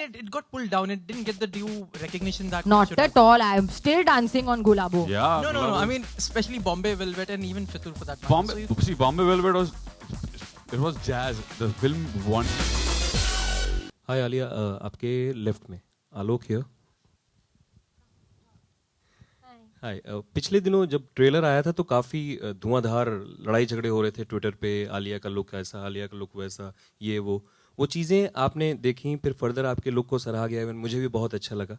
mean, it got pulled down. It didn't get the due recognition that. Not at all. I am still dancing on Gulabo. Yeah. No. I mean, especially Bombay Velvet and even Fitur for that matter. Bombay. See, Bombay Velvet was. It was jazz. The film won. Hi Alia, आपके left में आलोक here. हाय पिछले दिनों जब trailer आया था तो काफ़ी धुआंधार लड़ाई झगड़े हो रहे थे ट्विटर पे, आलिया का लुक ऐसा, आलिया का लुक वैसा, ये वो चीज़ें आपने देखी, फिर फर्दर आपके लुक को सराहा गया, इवन मुझे भी बहुत अच्छा लगा.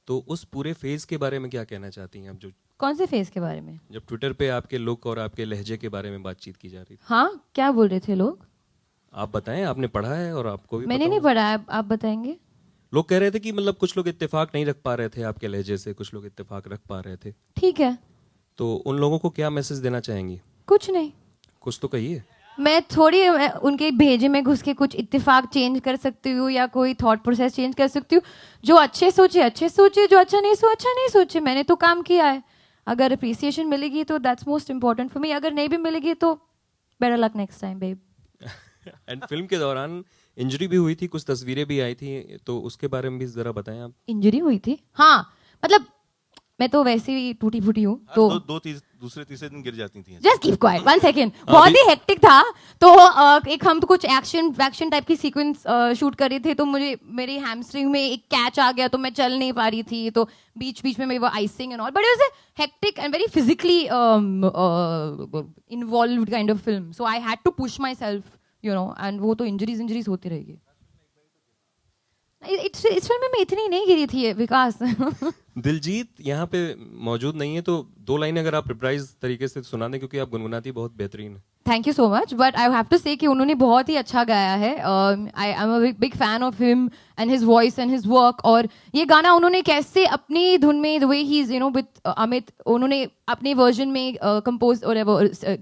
तो उस पूरे फेज़ के बारे में क्या कहना चाहती हैं आप? जो कौन से फेज के बारे में? जब ट्विटर पे आपके लुक और आपके लहजे के बारे में बातचीत की जा रही थी. हाँ, क्या बोल रहे थे लोग? आप बताएं, आपने पढ़ा है और आपको भी मैंने पता नहीं होगा. पढ़ा है, आप बताएंगे. लोग कह रहे थे कि मतलब कुछ लोग इत्तेफाक नहीं रख पा रहे थे आपके लहजे से, कुछ लोग इत्तेफाक रख पा रहे थे. ठीक है, तो उन लोगों को क्या मैसेज देना चाहेंगी? कुछ नहीं. कुछ तो कहिए. मैं थोड़ी उनके भेजे में घुस के कुछ इत्तेफाक चेंज कर सकती हूँ या कोई थॉट प्रोसेस चेंज कर सकती हूँ. जो अच्छे सोचे, जो अच्छा नहीं सोचे. मैंने तो काम किया है. अगर अप्रिसिएशन मिलेगी तो that's most important for me. अगर नहीं भी मिलेगी तो better luck next time babe. And film के दौरान इंजरी भी हुई थी, कुछ तस्वीरें भी आई थी, तो उसके बारे में भी जरा बताएं आप. इंजरी हुई थी? हाँ, मतलब मैं तो वैसे ही टूटी फूटी हूँ. तो दूसरे तीसरे दिन गिर जाती थी. Just keep quiet, 1 second. बहुत ही हेक्टिक था. तो एक हम तो कुछ एक्शन टाइप की सीक्वेंस शूट कर रहे थे, तो मुझे मेरी हैमस्ट्रिंग में एक कैच आ गया, तो मैं चल नहीं पा रही थी. तो बीच में मेरी वो icing and all, but it was a hectic and very physically involved kind of film. So I had to push myself, you know. And वो तो इंजरीज होती रहेगी. इस फिल्म में इतनी नहीं गिरी थी विकास. दिलजीत यहाँ पे मौजूद नहीं है, तो 2 लाइनें अगर आप रिप्राइज तरीके से सुना दें, क्योंकि आप गुनगुनाती बहुत बेहतरीन है. Thank you so much, but I have to say कि उन्होंने बहुत ही अच्छा गाया है. I am a big fan of him and his voice and his work. और ये गाना उन्होंने कैसे अपनी धुन में, the way he is, you know, with Amit, उन्होंने अपने वर्जन में कंपोज और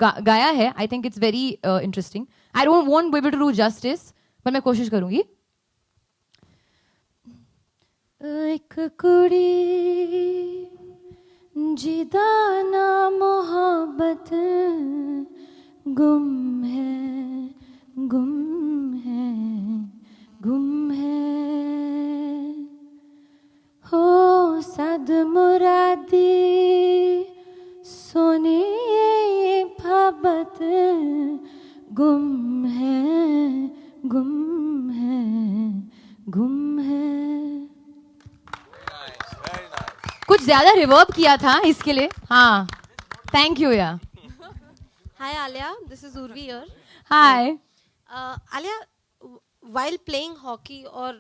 गाया है. I think it's very interesting. I won't be able to do justice, पर मैं कोशिश करूंगी. एक कुड़ी जिदा ना मोहब्बत गुम है, गुम है, गुम है. हो सद मुरादी सोने मोहब्बत गुम है, गुम है, गुम है. कुछ ज्यादा रिवर्ब किया था इसके लिए. हाँ, थैंक यू. या Hi Alia, this is Urvi here. Hi. Alia, while playing hockey or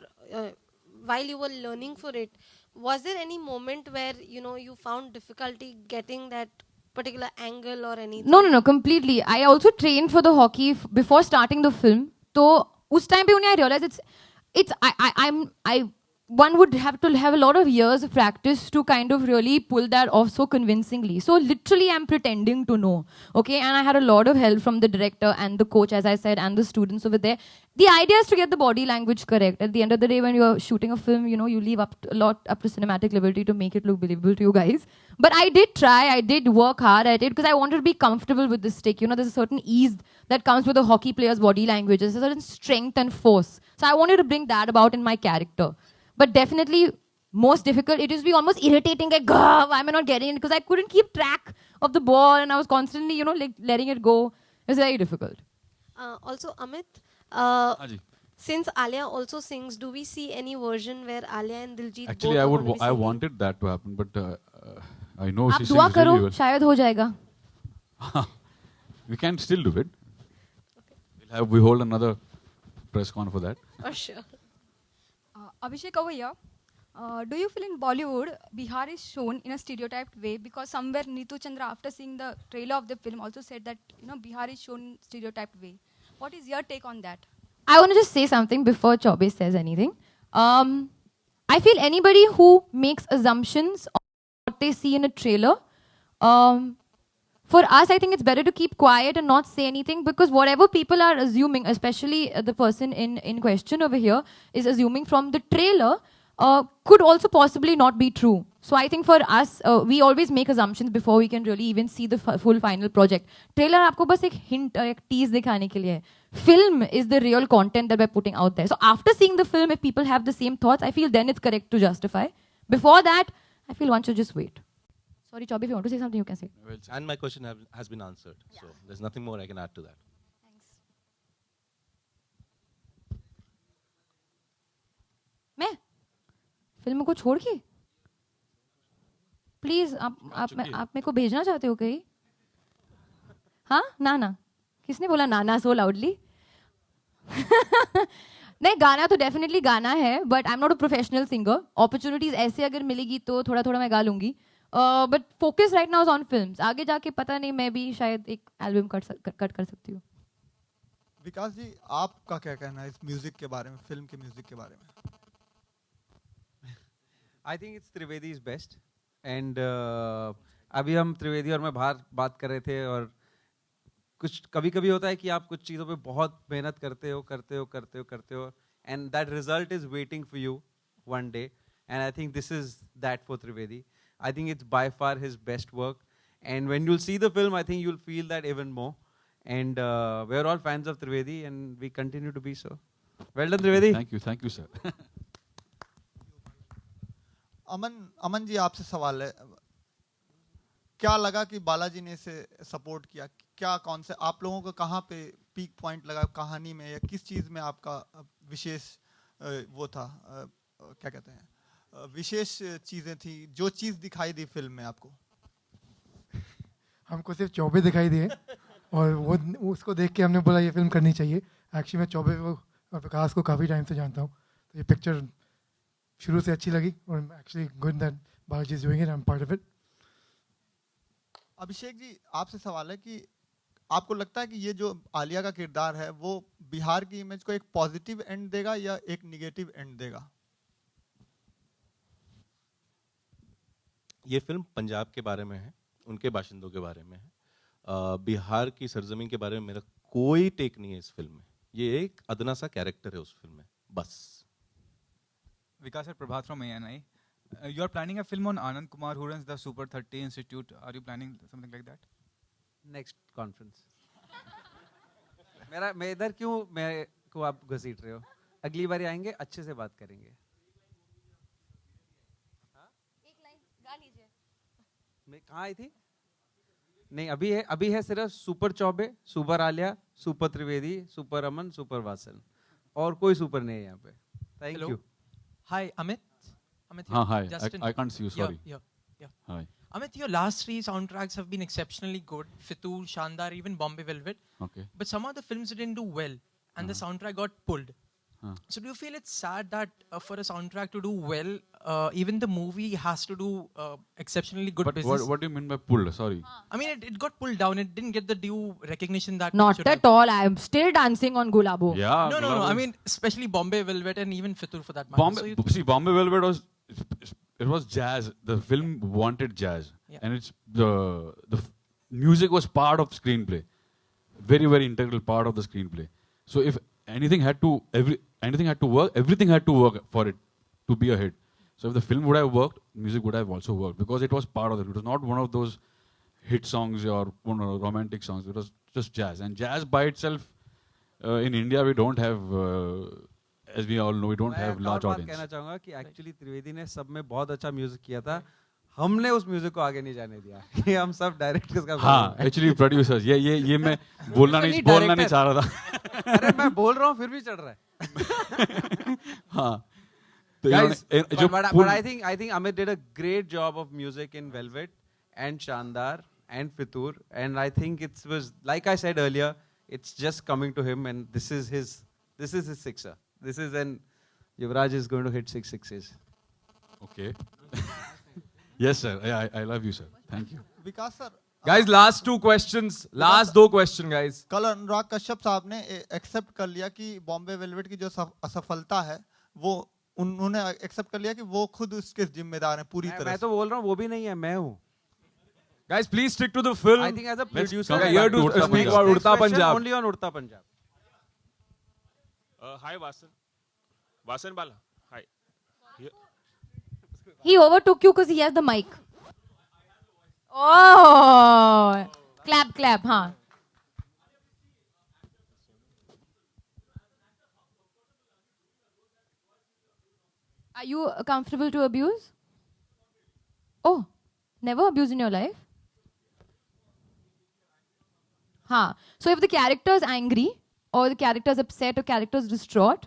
while you were learning for it, was there any moment where you found difficulty getting that particular angle or anything? No, completely. I also trained for the hockey before starting the film. So उस time पे उन्हें I realized one would have to have a lot of years of practice to kind of really pull that off so convincingly. So literally I'm pretending to know, okay? And I had a lot of help from the director and the coach, as I said, and the students over there. The idea is to get the body language correct. At the end of the day, when you're shooting a film, you leave up to cinematic liberty to make it look believable to you guys. But I did try, I did work hard at it because I wanted to be comfortable with the stick. There's a certain ease that comes with a hockey player's body language. There's a certain strength and force. So I wanted to bring that about in my character. But definitely, most difficult, it used to be almost irritating, like, why am I not getting it? Because I couldn't keep track of the ball and I was constantly, like letting it go. It was very difficult. Also, Amit, since Alia also sings, do we see any version where Alia and Diljit Actually, I wanted that to happen, but I know she sings दुआ करो, really well. शायद हो जाएगा. We can still do it. Okay. We hold another press con for that. Oh, sure. Abhishek over here. Do you feel in Bollywood, Bihar is shown in a stereotyped way? Because somewhere Neetu Chandra, after seeing the trailer of the film, also said that Bihar is shown in stereotyped way. What is your take on that? I want to just say something before Chaube says anything. I feel anybody who makes assumptions on what they see in a trailer, for us, I think it's better to keep quiet and not say anything, because whatever people are assuming, especially the person in question over here is assuming from the trailer, could also possibly not be true. So I think for us, we always make assumptions before we can really even see the full final project. Trailer आपको बस एक hint, एक tease दिखाने के लिए है. film is the real content that we're putting out there. So after seeing the film, if people have the same thoughts, I feel then it's correct to justify. Before that, I feel one should just wait. Sorry, Chobi, if you want to say something, you can say. Well said. And my question has been answered. So there's nothing more I can add to that. मैं film को छोड़ के please आप मेरे को भेजना चाहते हो कहीं? हाँ ना ना किसने बोला ना ना सो लाउडली? नहीं गाना तो डेफिनेटली गाना है but I am not a professional singer. Opportunities ऐसे अगर मिलेगी तो थोड़ा थोड़ा मैं गा लूंगी but focus right now is on films. आगे जाके पता नहीं मैं भी शायद एक एल्बम कट कर सकती हूँ. विकास जी आपका क्या कहना है इस म्यूजिक के बारे में, फिल्म के म्यूजिक के बारे में? आई think it's Trivedi is best and अभी हम त्रिवेदी और मैं बाहर बात कर रहे थे और कुछ कभी कभी होता है कि आप कुछ चीज़ों पे बहुत मेहनत करते हो and that result is waiting for you one day and I think this is that for Trivedi. I think it's by far his best work and when you'll see the film I think you'll feel that even more and we're all fans of Trivedi and we continue to be so. Well done Trivedi. Thank you sir. Aman ji आपसे सवाल है, क्या लगा कि बालाजी ने इसे support किया? क्या कौन से आप लोगों को कहाँ पे पीक पॉइंट लगा कहानी में, या किस चीज में आपका विशेष वो था क्या कहते हैं विशेष चीजें थी, जो चीज दिखाई दी फिल्म में आपको? हमको सिर्फ चौबे दिखाई दिए और वो उसको देख के हमने बोला ये फिल्म करनी चाहिए. एक्चुअली मैं चौबे को और विकास को काफ़ी टाइम से जानता हूँ तो ये पिक्चर शुरू से अच्छी लगी और actually good that Balaji is doing it, I am part of it. Abhishek ji आपसे सवाल है कि आपको लगता है कि ये जो आलिया का किरदार है वो बिहार की इमेज को एक पॉजिटिव एंड देगा या एक निगेटिव एंड देगा? ये फिल्म पंजाब के बारे में है, उनके बाशिंदों के बारे में है. बिहार की सरजमीन के बारे में मेरा कोई टेक नहीं है इस फिल्म में. ये एक अदना सा कैरेक्टर है उस फिल्म में बस. Vikas and Prabhat from ANI. You are planning a film on Anand Kumar who runs the Super 30 Institute. Are you planning something like that? Next conference. मैं इधर क्यों मेरे को आप घसीट रहे हो? अगली बार आएंगे अच्छे से बात करेंगे. एक लाइन गा लीजिए. मैं कहाँ आई थी? नहीं अभी है सिर्फ super Choubey, super Alia, super Trivedi, super Aman, super Vasan और कोई सुपर नहीं है यहाँ पे. Thank Hello. You. Hi, Amit. Amit हाँ, here. hi. Justin. I can't see you, sorry. Yeah. Hi. Amit, your last 3 soundtracks have been exceptionally good. Fitur, Shandar, even Bombay Velvet. Okay. But some of the films didn't do well, and the soundtrack got pulled. So do you feel it's sad that for a soundtrack to do well, even the movie has to do exceptionally good But business? what do you mean by pulled? Sorry. I mean, it got pulled down. It didn't get the due recognition that it Not should have. at all. I am still dancing on Gulabo. Yeah. No. Gulabo- I mean, especially Bombay Velvet and even Fitur for that matter. Bombay, see, Bombay Velvet was jazz. The film wanted jazz, Yeah. and it's the music was part of screenplay, very very integral part of the screenplay. So if anything had to work, everything had to work for it to be a hit. So if the film would have worked, music would have also worked because it was part of it. It was not one of those hit songs or romantic songs. It was just jazz, and jazz by itself in India we don't have. As we all know, we don't have large audience. कहना चाहूँगा कि actually Trivedi ने सब में बहुत अच्छा music किया था. हमने उस म्यूजिक को आगे नहीं जाने दिया. ये हम सब डायरेक्टर्स का. हाँ, एक्चुअली प्रोड्यूसर्स ये मैं बोलना नहीं चाह रहा था. अरे मैं बोल रहा हूँ फिर भी चढ़ रहा है. हाँ. Guys, but I think Amit did a great job of music in Velvet and Shandar and Fitur, and I think it was like I said earlier, it's just coming to him, and this is his sixer. This is when Yuvraj is going to hit 6 sixes. Okay. Yes, sir. I love you, sir. Thank you. Vikas sir, Guys, last 2 questions. Last 2 question, guys. कल अनुराग कश्यप साहब ने accept कर लिया कि Bombay velvet की जो असफलता है वो उन्होंने एक्सेप्ट कर लिया कि वो खुद उसके जिम्मेदार हैं पूरी तरह. मैं तो बोल रहा हूँ वो भी नहीं है, मैं हूँ. Guys, please stick to the film. I think as a producer, Okay, here to speak about Udta Punjab. Only on Udta Punjab. Hi, Vasan Bala. Hi. He overtook you because he has the mic. Oh, clap, हाँ. Are you comfortable to abuse? Oh, never abused in your life? So if the character is angry, or the character is upset, or character is distraught,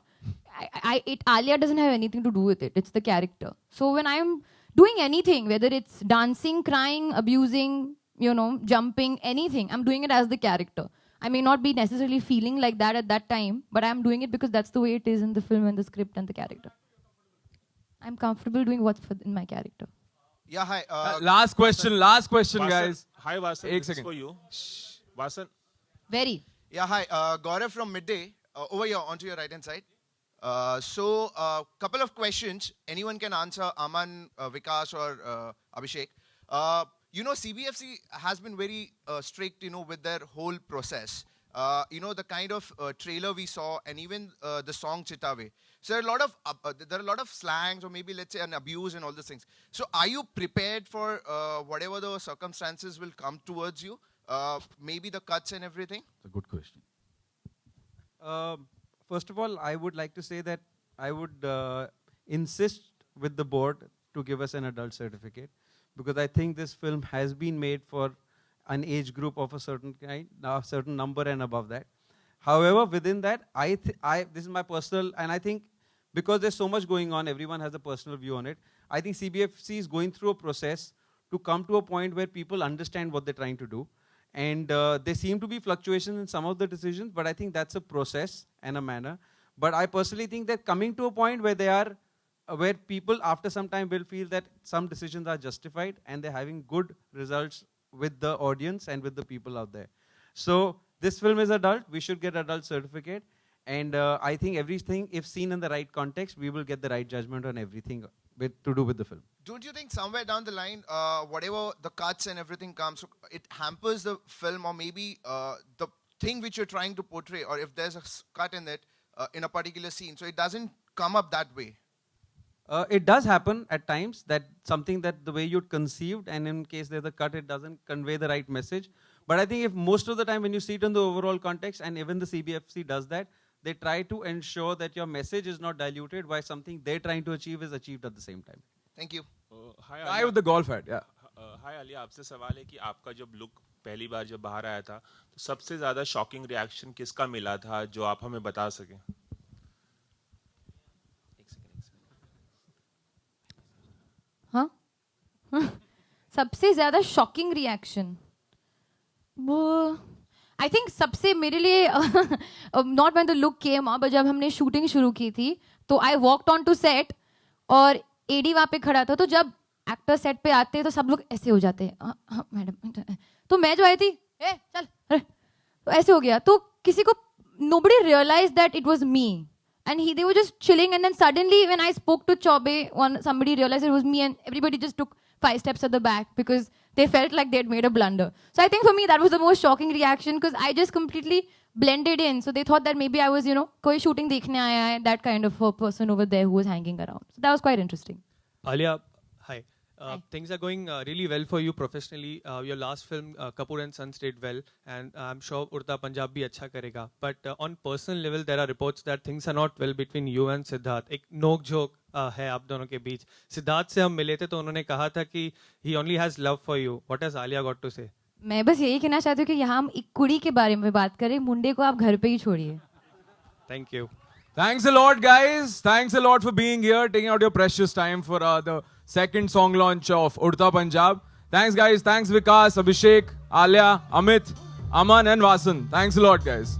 Alia doesn't have anything to do with it. It's the character. So when I'm doing anything, whether it's dancing, crying, abusing, jumping, anything, I'm doing it as the character. I may not be necessarily feeling like that at that time, but I'm doing it because that's the way it is in the film and the script and the character. I'm comfortable doing what's in my character. Yeah, hi. Last question, Vasan, guys. Hi, Vasan. Ek This is second. for you. Vasan. Very. Yeah, hi. Gaurav from Midday. Over here, onto your right-hand side. So, couple of questions. Anyone can answer, Aman, Vikas or Abhishek. CBFC has been very strict, with their whole process. The kind of trailer we saw, and even the song Chitave. So there are a lot of slangs, or maybe let's say an abuse and all these things. So are you prepared for whatever the circumstances will come towards you? Maybe the cuts and everything? It's a good question. First of all, I would like to say that I would insist with the board to give us an adult certificate, because I think this film has been made for an age group of a certain kind, a certain number and above that. However, within that, this is my personal, and I think because there's so much going on, everyone has a personal view on it. I think CBFC is going through a process to come to a point where people understand what they're trying to do. And there seem to be fluctuations in some of the decisions, but I think that's a process and a manner. But I personally think that coming to a point where where people after some time will feel that some decisions are justified and they're having good results with the audience and with the people out there. So this film is adult, we should get adult certificate. And I think everything, if seen in the right context, we will get the right judgment on everything to do with the film. Don't you think somewhere down the line, whatever the cuts and everything comes, it hampers the film, or maybe the thing which you're trying to portray, or if there's a cut in it, in a particular scene, so it doesn't come up that way? It does happen at times that something that the way you'd conceived, and in case there's a cut, it doesn't convey the right message. But I think if most of the time when you see it in the overall context, and even the CBFC does that, they try to ensure that your message is not diluted while something they're trying to achieve is achieved at the same time. Thank you. Hi, Alia. With the golf hat, yeah. Hi Alia, आपसे सवाल है कि आपका जब look पहली बार जब बाहर आया था, तो सबसे ज्यादा शॉकिंग रिएक्शन किसका मिला था जो आप हमें बता सकें? हाँ? सबसे ज्यादा शॉकिंग रिएक्शन आई थिंक सबसे मेरे लिए not when the look came up, जब हमने शूटिंग शुरू की थी तो I walked on to set और एडी वहाँ पे खड़ा था, तो जब एक्टर सेट पे आते हैं तो सब लोग ऐसे हो जाते हैं, मैडम, तो मैं जो आई थी चल अरे तो ऐसे हो गया, तो किसी को nobody realized that it was me. And they were just chilling, and then suddenly when I spoke to Chaube, somebody realized it was me, and everybody just took 5 steps at the back because they felt like they'd made a blunder. So I think for me that was the most shocking reaction, because I just completely blended in. So they thought that maybe I was, koi shooting dekhne aaya hai, that kind of a person over there who was hanging around. So that was quite interesting. Alia, hi. Things are going really well for you professionally. Your last film, Kapoor and Sons, did well, and I'm sure Udta Punjab bhi acha karega. But on personal level, there are reports that things are not well between you and Siddharth. एक नोक झोंक है आप दोनों के बीच. सिद्धार्थ से हम मिले थे तो उन्होंने कहा था कि he only has love for you. What has Alia got to say? मैं बस यही कहना चाहती हूँ कि यहाँ हम एक कुड़ी के बारे में बात करें, मुंडे को आप घर पे ही छोड़िए. Thank you. Thanks a lot, guys. Thanks a lot for being here, taking out your precious time for the second song launch of Udta Punjab. Thanks, guys. Thanks, Vikas, Abhishek, Alia, Amit, Aman, and Vasan. Thanks a lot, guys.